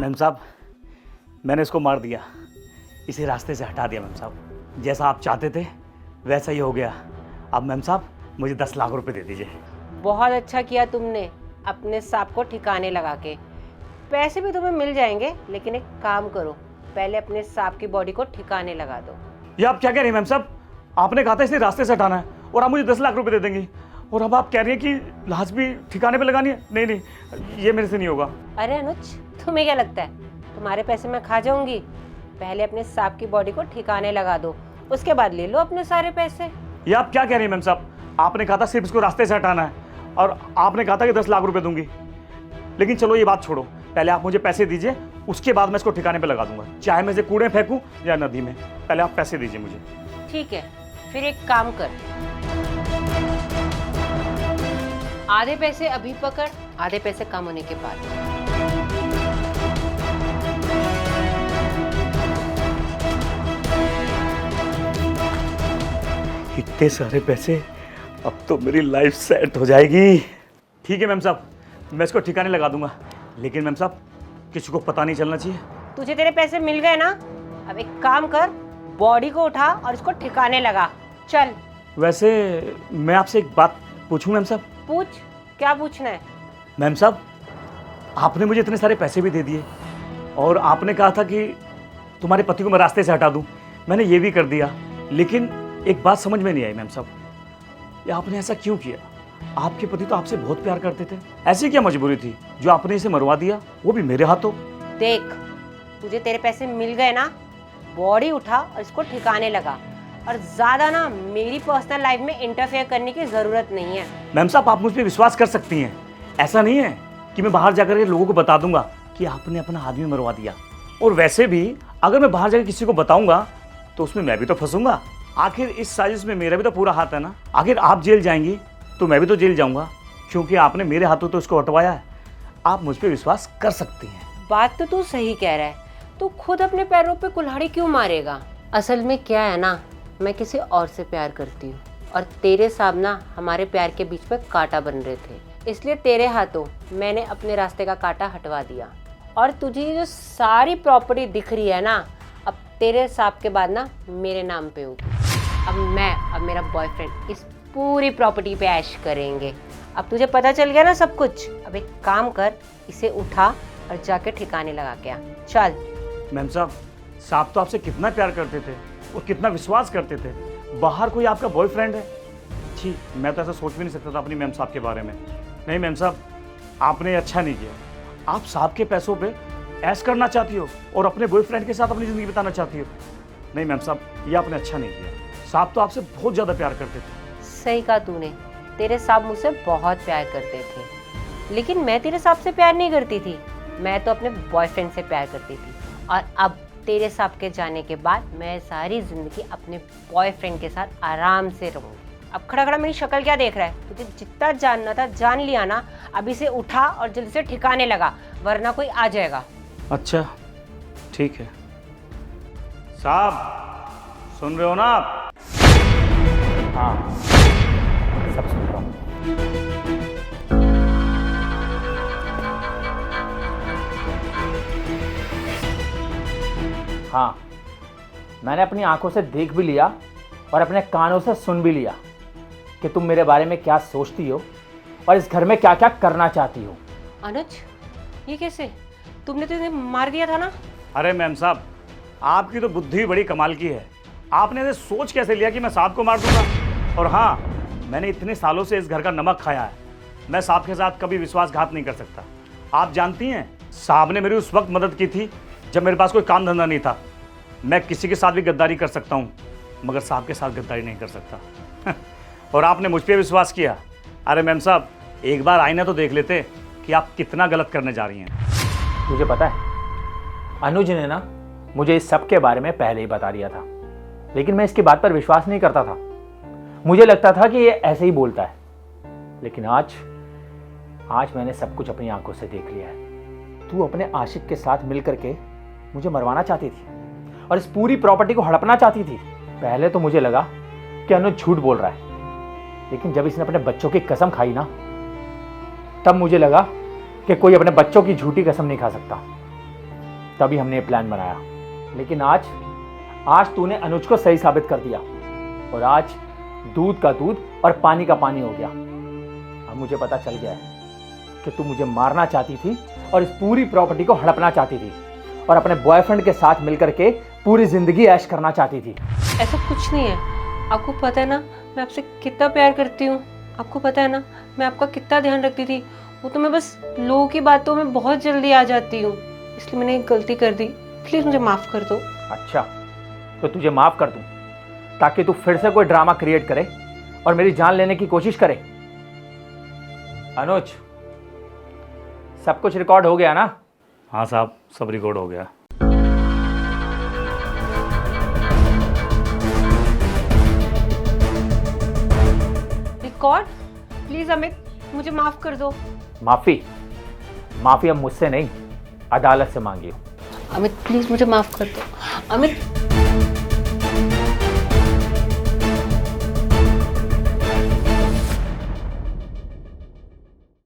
Ma'am साहब, मैंने इसको मार दिया, इसे रास्ते से हटा दिया मैम साहब। जैसा आप चाहते थे वैसा ही हो गया। अब मैम साहब मुझे 10 लाख रुपए दे दीजिए। बहुत अच्छा किया तुमने अपने सांप को ठिकाने लगा के। पैसे भी तुम्हें मिल जाएंगे, लेकिन एक काम करो, पहले अपने सांप की बॉडी को ठिकाने लगा दो। ये आप क्या कह रही हैं मैम साहब? आपने कहा था इसे रास्ते से हटाना है और आप मुझे 10 लाख रुपए दे देंगी, और अब आप कह रही हैं कि लाश भी ठिकाने पे लगानी है? नहीं नहीं, ये मेरे से नहीं होगा। अरे अनुज, तुम्हें क्या लगता है तुम्हारे पैसे मैं खा जाऊंगी? पहले अपने सांप की बॉडी को ठिकाने लगा दो, उसके बाद ले लो अपने सारे पैसे। ये आप क्या कह रही हैं मैम साहब? आपने कहा था सिर्फ इसको रास्ते से हटाना है, और आपने कहा था कि 10 लाख रुपए दूंगी। लेकिन चलो ये बात छोड़ो, पहले आप मुझे पैसे दीजिए, उसके बाद मैं इसको ठिकाने पे लगा दूंगा, चाहे मैं इसे कूड़े फेंकूं या नदी में। पहले आप पैसे दीजिए मुझे। ठीक है, फिर एक काम कर, आधे पैसे अभी पकड़, आधे पैसे कम होने के बाद। इतने सारे पैसे, अब तो मेरी लाइफ सेट हो जाएगी। ठीक है मैम साहब, मैं इसको ठिकाने लगा दूंगा, लेकिन मैम साहब किसी को पता नहीं चलना चाहिए। तुझे तेरे पैसे मिल गए ना? अब एक काम कर, बॉडी को उठा और इसको ठिकाने लगा। चल। वैसे मैं आपसे एक बात पूछूं मैम साहब? पूछ, क्या पूछना है? मैम साहब, आपने मुझे इतने सारे पैसे भी दे दिए और आपने कहा था कि तुम्हारे पति को मैं रास्ते से हटा दूं, मैंने ये भी कर दिया, लेकिन एक बात समझ में नहीं आई मैम साहब, ये आपने ऐसा क्यों किया? आपके पति तो आपसे बहुत प्यार करते थे, ऐसी क्या मजबूरी थी जो आपने इसे मरवा दिया, वो भी मेरे हाथों? देख, तुझे तेरे पैसे मिल गए ना, बॉडी उठा और इसको ठिकाने लगा, और ज्यादा ना मेरी पर्सनल लाइफ में इंटरफेयर करने की जरूरत नहीं है। मैम साहब, आप मुझ पर विश्वास कर सकती हैं, ऐसा नहीं है कि मैं बाहर जाकर के लोगों को बता दूंगा कि आपने अपना आदमी मरवा दिया। और वैसे भी अगर मैं बाहर जाकर किसी को बताऊंगा तो उसमें मैं भी तो फंसूंगा। आखिर इस साजिश में मेरा भी तो पूरा हाथ है ना। आखिर आप जेल जाएंगी तो मैं भी तो जेल जाऊंगा, क्योंकि आपने मेरे हाथों तो उसको हटवाया है। आप मुझ पर विश्वास कर सकती हैं। बात तो तू सही कह रहा है, तू खुद अपने पैरों पे कुल्हाड़ी क्यों मारेगा? असल में क्या है ना, मैं किसी और से प्यार करती हूँ, और तेरे सामना हमारे प्यार के बीच में कांटा बन रहे थे, इसलिए तेरे हाथों मैंने अपने रास्ते का कांटा हटवा दिया। और तुझे जो सारी प्रॉपर्टी दिख रही है ना, अब तेरे सांप के बाद ना मेरे नाम पे होगी। अब मैं और मेरा बॉयफ्रेंड इस पूरी प्रॉपर्टी पे ऐश करेंगे। अब तुझे पता चल गया ना सब कुछ। अब एक काम कर, इसे उठा और जाके ठिकाने लगा के आ। चल। मैम साहब, साहब तो आपसे कितना प्यार करते थे और कितना विश्वास करते थे, बाहर कोई आपका बॉयफ्रेंड है? जी, मैं तो ऐसा सोच भी नहीं सकता था अपनी मैम साहब के बारे में। नहीं मैम साहब, आपने अच्छा नहीं किया। आप साहब के पैसों पे ऐश करना चाहती हो और अपने बॉयफ्रेंड के साथ अपनी ज़िंदगी बिताना चाहती हो। नहीं मैम साहब, ये आपने अच्छा नहीं किया। साहब तो आपसे बहुत ज़्यादा प्यार करते थे। सही कहा तूने, तेरे साहब मुझसे बहुत प्यार करते थे, लेकिन मैं तेरे साहब से प्यार नहीं करती थी, मैं तो अपने बॉयफ्रेंड से प्यार करती थी। और अब तेरे साहब के जाने के बाद मैं सारी जिंदगी अपने बॉयफ्रेंड के साथ आराम से रहूंगी। अब खड़ा खड़ा मेरी शक्ल क्या देख रहा है? तुझे जितना जानना था जान लिया ना। अब इसे उठा और जल्दी से ठिकाने लगा, वरना कोई आ जाएगा। अच्छा ठीक है। साहब सुन रहे हो ना आप? हाँ, सब सुन रहा हूँ। हाँ, मैंने अपनी आंखों से देख भी लिया और अपने कानों से सुन भी लिया कि तुम मेरे बारे में क्या सोचती हो और इस घर में क्या क्या करना चाहती हो। अनुज, ये कैसे? तुमने तो इन्हें मार दिया था ना? अरे मैम साहब, आपकी तो बुद्धि बड़ी कमाल की है। आपने ऐसे सोच कैसे लिया कि मैं साहब को मार दूंगा? और हाँ, मैंने इतने सालों से इस घर का नमक खाया है, मैं साहब के साथ कभी विश्वासघात नहीं कर सकता। आप जानती हैं, साहब ने मेरी उस वक्त मदद की थी जब मेरे पास कोई काम धंधा नहीं था। मैं किसी के साथ भी गद्दारी कर सकता हूँ, मगर साहब के साथ गद्दारी नहीं कर सकता। और आपने मुझ पर विश्वास किया। अरे मैम साहब, एक बार आईना तो देख लेते कि आप कितना गलत करने जा रही हैं। तुझे पता है, अनुज ने ना मुझे इस सब के बारे में पहले ही बता दिया था, लेकिन मैं इसकी बात पर विश्वास नहीं करता था। मुझे लगता था कि ये ऐसे ही बोलता है, लेकिन आज मैंने सब कुछ अपनी आंखों से देख लिया है। तू अपने आशिक के साथ मिल करके मुझे मरवाना चाहती थी और इस पूरी प्रॉपर्टी को हड़पना चाहती थी। पहले तो मुझे लगा कि अनुज झूठ बोल रहा है, लेकिन जब इसने अपने बच्चों की कसम खाई ना, तब मुझे लगा कि कोई अपने बच्चों की झूठी कसम नहीं खा सकता। तभी हमने ये प्लान बनाया। लेकिन आज तूने अनुज को सही साबित कर दिया और आज दूध का दूध और पानी का पानी हो गया। अब मुझे पता चल गया है कि तू मुझे मारना चाहती थी और इस पूरी प्रॉपर्टी को हड़पना चाहती थी और अपने बॉयफ्रेंड के साथ मिलकर के पूरी जिंदगी ऐश करना चाहती थी। ऐसा कुछ नहीं है। आपको पता है ना मैं आपसे कितना प्यार करती हूँ। आपको पता है ना मैं आपका कितना ध्यान रखती थी। वो तो मैं बस लोगों की बातों में बहुत जल्दी आ जाती हूँ, इसलिए मैंने एक गलती कर दी। प्लीज़ मुझे माफ़ कर दो। अच्छा, तो तुझे माफ कर दूं ताकि तू फिर से कोई ड्रामा क्रिएट करे और मेरी जान लेने की कोशिश करे। अनुज, सब कुछ रिकॉर्ड हो गया ना? हाँ साहब, सब रिकॉर्ड हो गया। रिकॉर्ड? प्लीज़ अमित मुझे माफ़ कर दो। माफी अब मुझसे नहीं, अदालत से मांगियो। अमित प्लीज़ मुझे माफ़ कर दो। अमित